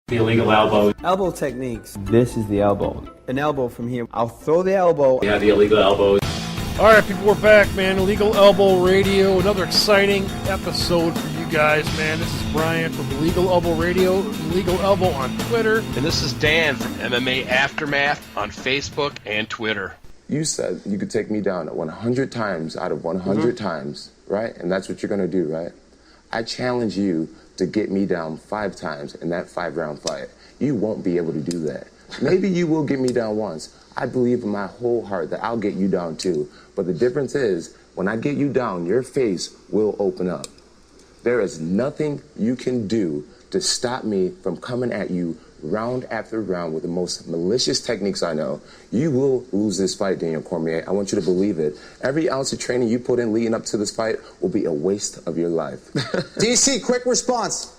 The illegal elbow. Elbow techniques. This is the elbow. An elbow from here. I'll throw the elbow. Yeah, the illegal elbows. All right, people, we're back, man. Illegal Elbow Radio. Another exciting episode for you guys, man. This is Brian from Illegal Elbow Radio, Illegal Elbow on Twitter. And this is Dan from MMA Aftermath on Facebook and Twitter. You said you could take me down 100 times out of 100 times, right? And that's what you're going to do, right? I challenge you to get me down 5 times in that 5-round fight. You won't be able to do that. Maybe you will get me down once. I believe in my whole heart that I'll get you down too. But the difference is, when I get you down, your face will open up. There is nothing you can do to stop me from coming at you round after round with the most malicious techniques I know. You will lose this fight, Daniel Cormier. I want you to believe it. Every ounce of training you put in leading up to this fight will be a waste of your life. DC, quick response.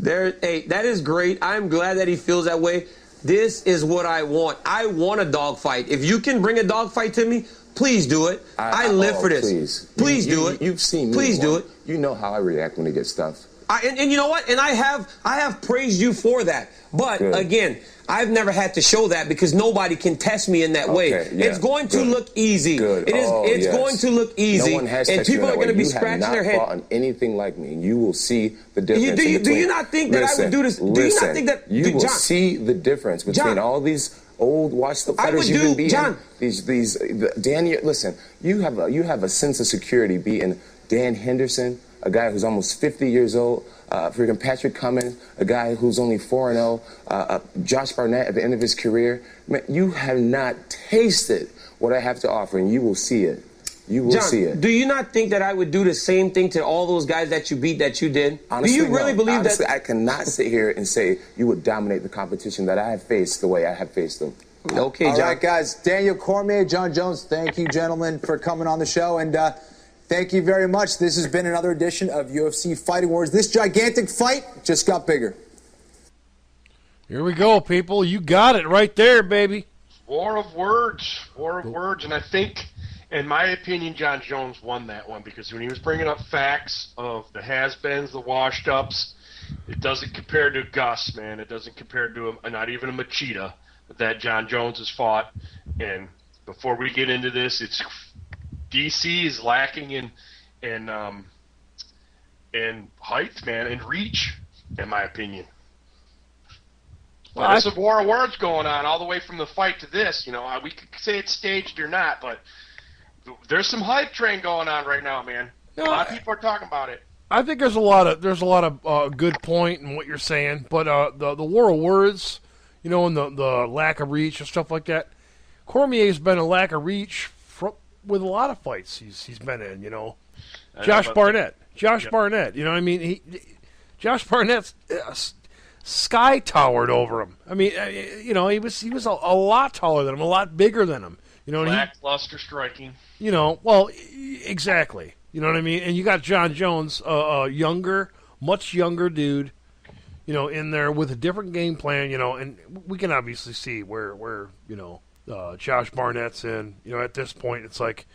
Hey, that is great. I'm glad that he feels that way. This is what I want. I want a dogfight. If you can bring a dogfight to me, please do it. I live for this. Please do it. You've seen me. Please do it. You know how I react when I get stuff. And you know what? And I have praised you for that. But again, I've never had to show that because nobody can test me in that way. Yeah, it's going to look easy. Good. It's going to look easy. No one has and people are going to be scratching their head. You have not fought on anything like me. You will see the difference. Do you not think that I would do this? Do you not think that you will John, see the difference between all these old watch the fighters you've been beating? John, Daniel, listen, you have a sense of security beating Dan Henderson, a guy who's almost 50 years old, freaking Patrick Cummins, a guy who's only 4-0, Josh Barnett at the end of his career. Man, you have not tasted what I have to offer, and you will see it. You will see it. Do you not think that I would do the same thing to all those guys that you beat that you did? Honestly, do you really believe Honestly, that? I cannot sit here and say you would dominate the competition that I have faced the way I have faced them. Okay, John. All right, guys. Daniel Cormier, John Jones, thank you, gentlemen, for coming on the show. And thank you very much. This has been another edition of UFC Fighting Words. This gigantic fight just got bigger. Here we go, people. You got it right there, baby. War of words. War of words. And I think, in my opinion, John Jones won that one because when he was bringing up facts of the has-beens, the washed-ups, it doesn't compare to Gus, man. It doesn't compare to not even a Machida that John Jones has fought. And before we get into this, it's DC is lacking in height, man, and reach, in my opinion. Well, there's a war of words going on all the way from the fight to this. You know, we could say it's staged or not, but there's some hype train going on right now, man. A lot of people are talking about it. I think there's a lot of good point in what you're saying, but the war of words, you know, and the lack of reach and stuff like that. Cormier's been a lack of reach with a lot of fights he's been in, you know. Josh Barnett, you know what I mean? Josh Barnett's sky towered over him. I mean, you know, he was a lot taller than him, a lot bigger than him. You know, lackluster striking. You know, well, exactly. You know what I mean? And you got John Jones, a much younger dude, you know, in there with a different game plan, you know, and we can obviously see where you know, Josh Barnett's in. You know, at this point, it's like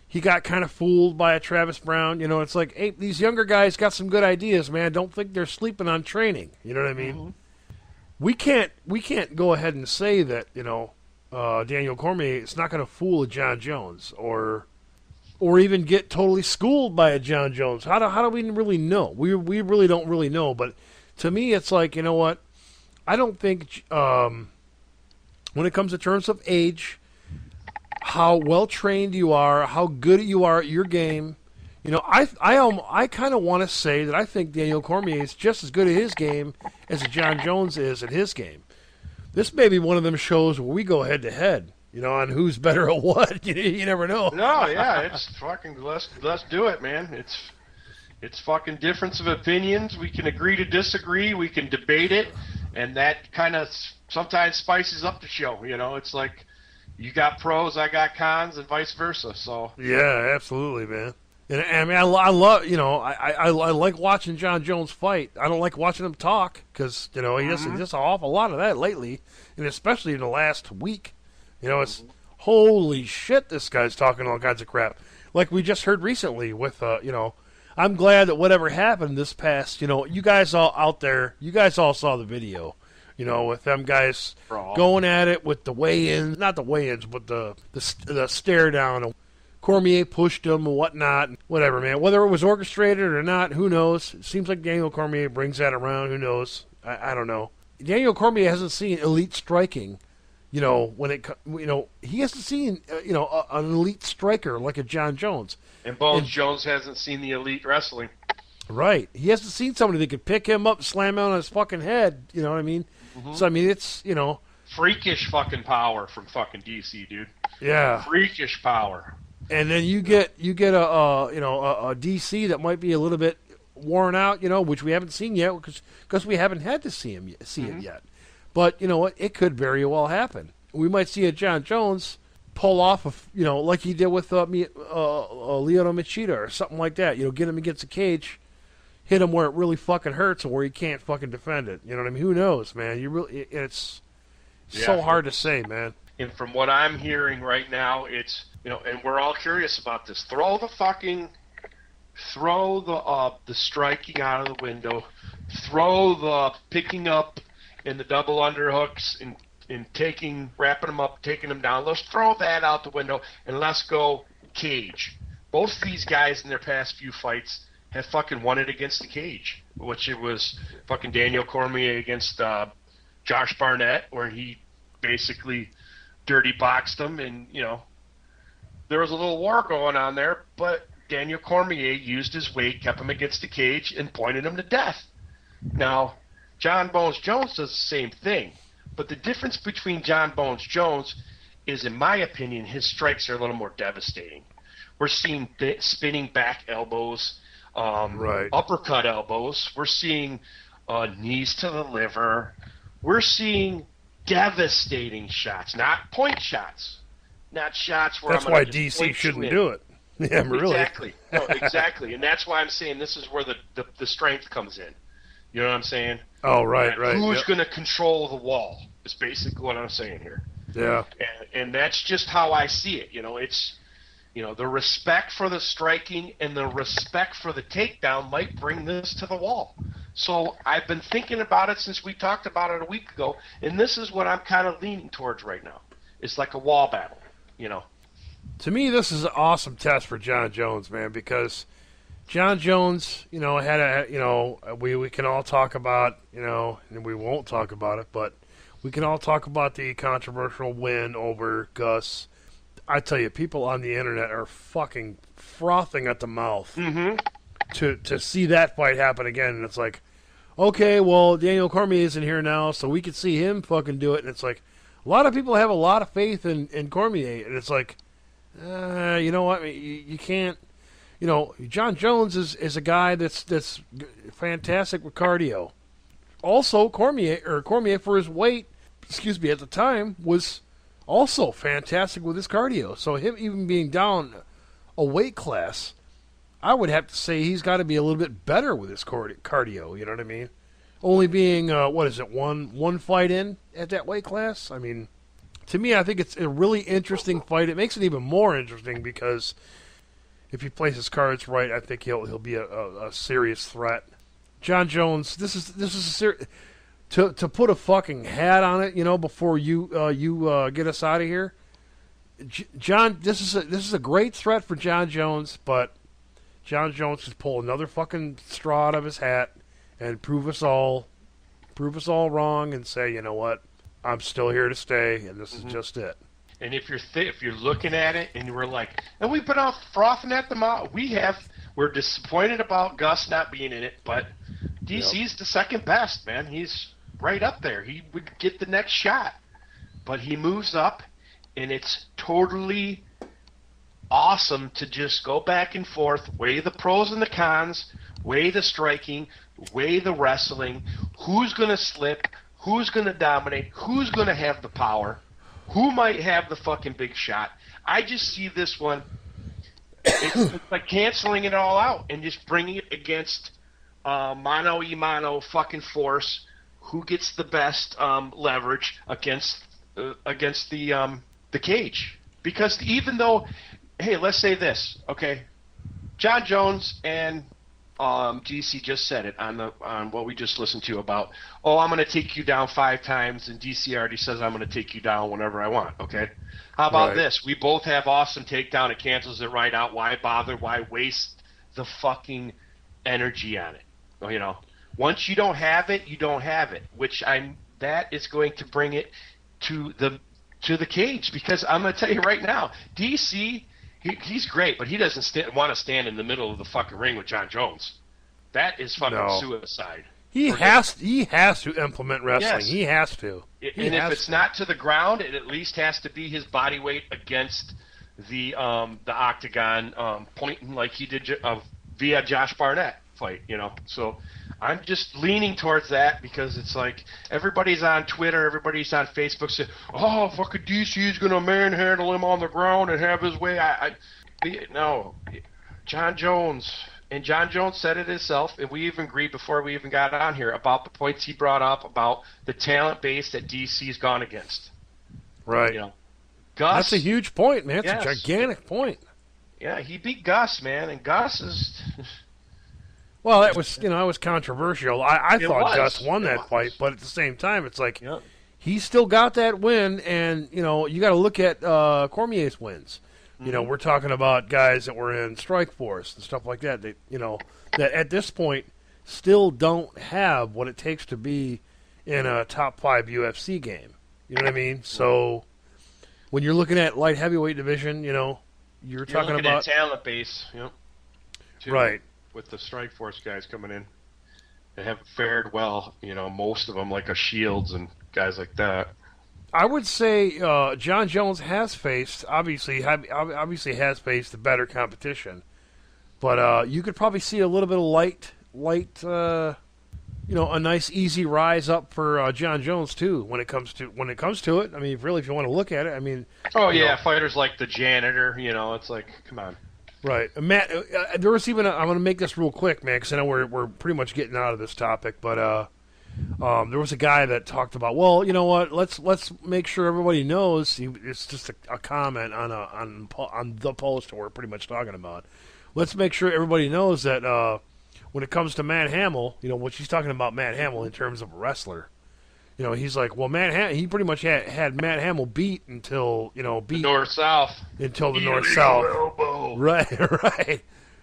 he got kind of fooled by a Travis Brown. You know, it's like, hey, these younger guys got some good ideas, man. Don't think they're sleeping on training. You know what I mean? Mm-hmm. We can't go ahead and say that, you know, Daniel Cormier is not going to fool a John Jones or even get totally schooled by a John Jones. How do we really know? We really don't really know. But to me, it's like, you know what? I don't think when it comes to terms of age, how well trained you are, how good you are at your game, you know, I kind of want to say that I think Daniel Cormier is just as good at his game as John Jones is at his game. This may be one of them shows where we go head to head, you know, on who's better at what. You never know. No, yeah, it's fucking let's do it, man. It's fucking difference of opinions. We can agree to disagree. We can debate it, and that kind of sometimes spices up the show. You know, it's like you got pros, I got cons, and vice versa. So yeah, absolutely, man. And I mean, I love, you know, I like watching John Jones fight. I don't like watching him talk because, you know, he does an awful lot of that lately, and especially in the last week. You know, it's holy shit, this guy's talking all kinds of crap. Like we just heard recently with, you know, I'm glad that whatever happened this past, you know, you guys all out there, you guys all saw the video. with them guys Brawl. going at it with the weigh-ins, not the weigh-ins, but the stare down. Cormier pushed him and whatnot. Whatever, man. Whether it was orchestrated or not, who knows? It seems like Daniel Cormier brings that around. Who knows? I don't know. Daniel Cormier hasn't seen elite striking. He hasn't seen an elite striker like a John Jones. And Bones Jones hasn't seen the elite wrestling. Right. He hasn't seen somebody that could pick him up and slam him on his fucking head. You know what I mean? Mm-hmm. So, I mean, it's, freakish fucking power from fucking DC, dude. Yeah. Freakish power. And then you get a DC that might be a little bit worn out, which we haven't seen yet because we haven't had to see it yet. But you know what? It could very well happen. We might see a John Jones pull off like he did with Lyoto Machida or something like that. Get him against the cage, hit him where it really fucking hurts or where he can't fucking defend it. You know what I mean? Who knows, man? It's so hard to say, man. And from what I'm hearing right now, it's and we're all curious about this. Throw the striking out of the window. Throw the picking up and the double underhooks and wrapping them up, taking them down. Let's throw that out the window and let's go cage. Both of these guys in their past few fights have fucking won it against the cage, which it was fucking Daniel Cormier against Josh Barnett, where he basically dirty boxed him, and there was a little war going on there, but Daniel Cormier used his weight, kept him against the cage, and pointed him to death. Now, John Bones Jones does the same thing, but the difference between John Bones Jones is, in my opinion, his strikes are a little more devastating. We're seeing spinning back elbows, uppercut elbows. We're seeing knees to the liver. We're seeing devastating shots, not point shots, not shots where that's why DC shouldn't do it. Yeah, really. Exactly. No, exactly, and that's why I'm saying this is where the strength comes in. You know what I'm saying? Oh, right. Who's going to control the wall is basically what I'm saying here. Yeah. And that's just how I see it. It's the respect for the striking and the respect for the takedown might bring this to the wall. So I've been thinking about it since we talked about it a week ago, and this is what I'm kind of leaning towards right now. It's like a wall battle, To me, this is an awesome test for John Jones, man, because John Jones, had we can all talk about, and we won't talk about it, but we can all talk about the controversial win over Gus. I tell you, people on the internet are fucking frothing at the mouth to see that fight happen again. And it's like, okay, well, Daniel Cormier isn't here now, so we could see him fucking do it. And it's like, a lot of people have a lot of faith in Cormier. And it's like, you know what? You can't. John Jones is a guy that's fantastic with cardio. Also, Cormier for his weight, at the time, was also fantastic with his cardio. So him even being down a weight class, I would have to say he's got to be a little bit better with his cardio. You know what I mean? Only being one fight in at that weight class. I mean, to me, I think it's a really interesting fight. It makes it even more interesting because if he plays his cards right, I think he'll be a serious threat. John Jones, this is a serious. To put a fucking hat on it, before you get us out of here, John. This is a great threat for John Jones, but John Jones could pull another fucking straw out of his hat and prove us all wrong and say, you know what, I'm still here to stay, and this is just it. And if you're looking at it and we're like, and we've been off frothing at the mouth, we're disappointed about Gus not being in it, but DC's the second best, man. He's right up there. He would get the next shot, but he moves up, and it's totally awesome to just go back and forth, weigh the pros and the cons, weigh the striking, weigh the wrestling, who's going to slip, who's going to dominate, who's going to have the power, who might have the fucking big shot. I just see this one, it's like canceling it all out and just bringing it against mano-a-mano fucking force. Who gets the best leverage against the cage? Because even though, hey, let's say this, okay, John Jones and DC just said it on what we just listened to about, I'm going to take you down 5 times, and DC already says I'm going to take you down whenever I want, okay? How about this? We both have awesome takedown. It cancels it right out. Why bother? Why waste the fucking energy on it? You know, once you don't have it, you don't have it, that is going to bring it to the cage, because I'm going to tell you right now, DC, he's great, but he doesn't want to stand in the middle of the fucking ring with John Jones. That is fucking suicide. He has to implement wrestling. Yes. He has to. If it's not to the ground, it at least has to be his body weight against the octagon, pointing like he did via Josh Barnett fight. You know, so I'm just leaning towards that, because it's like everybody's on Twitter, everybody's on Facebook saying, fucking DC's gonna manhandle him on the ground and have his way. No, John Jones. And John Jones said it himself, and we even agreed before we even got on here about the points he brought up about the talent base that DC's gone against. Right. You know, Gus. That's a huge point, man. It's a gigantic point. Yeah, he beat Gus, man, and Gus is. Well, that was, it was controversial. I thought Gus won that fight, but at the same time, it's like he still got that win, and you got to look at Cormier's wins. We're talking about guys that were in Strike Force and stuff like that. That that at this point still don't have what it takes to be in a top 5 UFC game. You know what I mean? So when you're looking at light heavyweight division, you're talking about talent base, too, right? With the Strike Force guys coming in, they haven't fared well. Most of them, like a Shields and guys like that. I would say John Jones has faced obviously has faced the better competition, but you could probably see a little bit of light, a nice easy rise up for John Jones too when it comes to it. I mean, if you want to look at it, I mean. Fighters like the Janitor. It's like, come on. Right, Matt. There was even I'm going to make this real quick, man, because I know we're pretty much getting out of this topic, but. There was a guy that talked about, well, you know what? Let's make sure everybody knows. It's just a comment on the post we're pretty much talking about. Let's make sure everybody knows that when it comes to Matt Hamill, what she's talking about Matt Hamill in terms of a wrestler. He's like, well, he pretty much had Matt Hamill beat until beat North-South until the North-South. Right.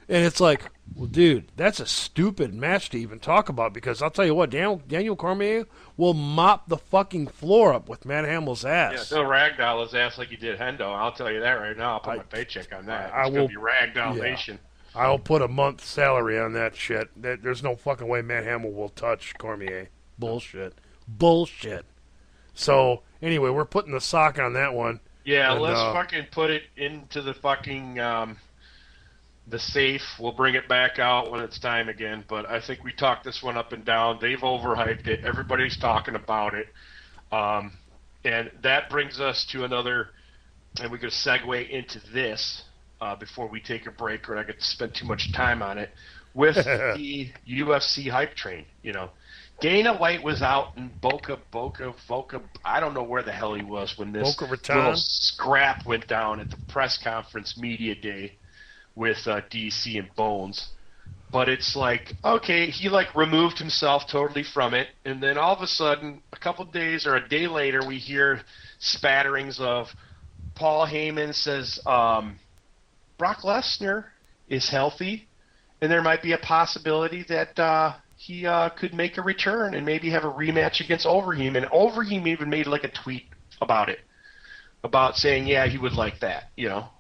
And it's like, well, dude, that's a stupid match to even talk about, because I'll tell you what, Daniel Cormier will mop the fucking floor up with Matt Hamill's ass. Yeah, he'll ragdoll his ass like he did Hendo. I'll tell you that right now. I'll put my paycheck on that. It's going to be ragdoll nation. I'll put a month's salary on that shit. There's no fucking way Matt Hamill will touch Cormier. Bullshit. So, anyway, we're putting the sock on that one. Yeah, and, let's fucking put it into the fucking... the safe. We'll bring it back out when it's time again, but I think we talked this one up and down. They've overhyped it. Everybody's talking about it. And that brings us to another, and we're going to segue into this before we take a break, or I get to spend too much time on it, with the UFC hype train. Dana White was out in Boca, I don't know where the hell he was when this little scrap went down at the press conference media day with DC and Bones. But it's like, okay, he removed himself totally from it, and then all of a sudden, a couple days or a day later, we hear spatterings of Paul Heyman says Brock Lesnar is healthy, and there might be a possibility that he could make a return and maybe have a rematch against Overeem. And Overeem even made a tweet about it, about saying, yeah, he would like that,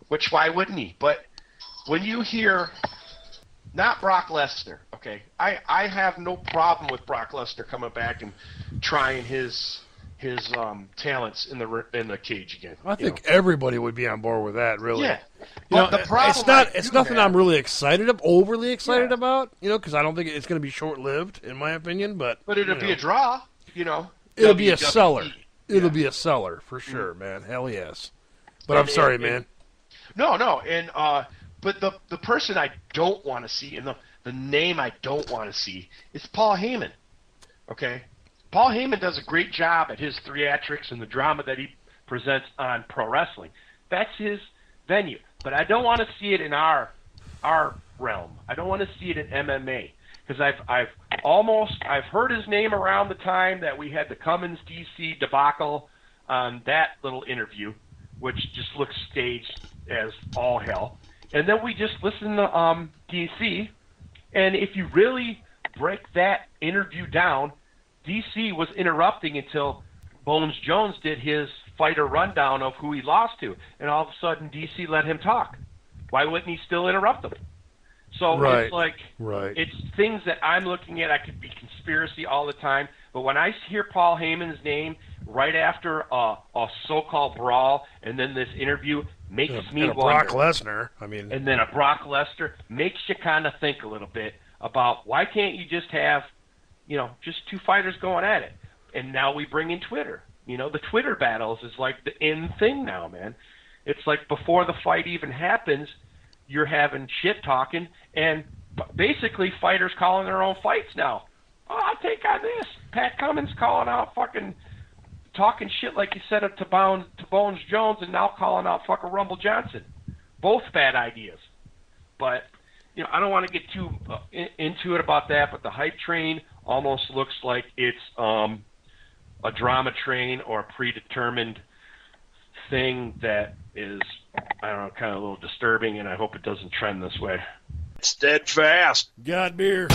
which why wouldn't he? But when you hear, not Brock Lesnar, okay, I have no problem with Brock Lesnar coming back and trying his talents in the cage again. I think everybody would be on board with that, really. Yeah, but the problem it's nothing I'm really overly excited about, because I don't think it's going to be short lived, in my opinion. But it'll be a draw, It'll be a seller. It'll be a seller for sure, man. Hell yes. But I'm sorry, man. No, and but the person I don't want to see, and the name I don't want to see, is Paul Heyman. Okay? Paul Heyman does a great job at his theatrics and the drama that he presents on pro wrestling. That's his venue. But I don't want to see it in our realm. I don't want to see it in MMA because I've heard his name around the time that we had the Cummins DC debacle on that little interview, which just looks staged as all hell. And then we just listened to DC, and if you really break that interview down, DC was interrupting until Bones Jones did his fighter rundown of who he lost to, and all of a sudden DC let him talk. Why wouldn't he still interrupt him? So it's like, it's things that I'm looking at. I could be conspiracy all the time, but when I hear Paul Heyman's name right after a so-called brawl and then this interview, makes me wonder. Brock Lesnar, and then a Brock Lesnar makes you kind of think a little bit about why can't you just have, just two fighters going at it? And now we bring in Twitter. The Twitter battles is like the in thing now, man. It's like before the fight even happens, you're having shit talking, and basically fighters calling their own fights now. Oh, I'll take on this. Pat Cummins calling out fucking talking shit like you said to Bones Jones, and now calling out fucking Rumble Johnson. Both bad ideas. But, I don't want to get too into it about that, but the hype train almost looks like it's a drama train or a predetermined thing that is, I don't know, kind of a little disturbing, and I hope it doesn't trend this way. Steadfast. Got beer.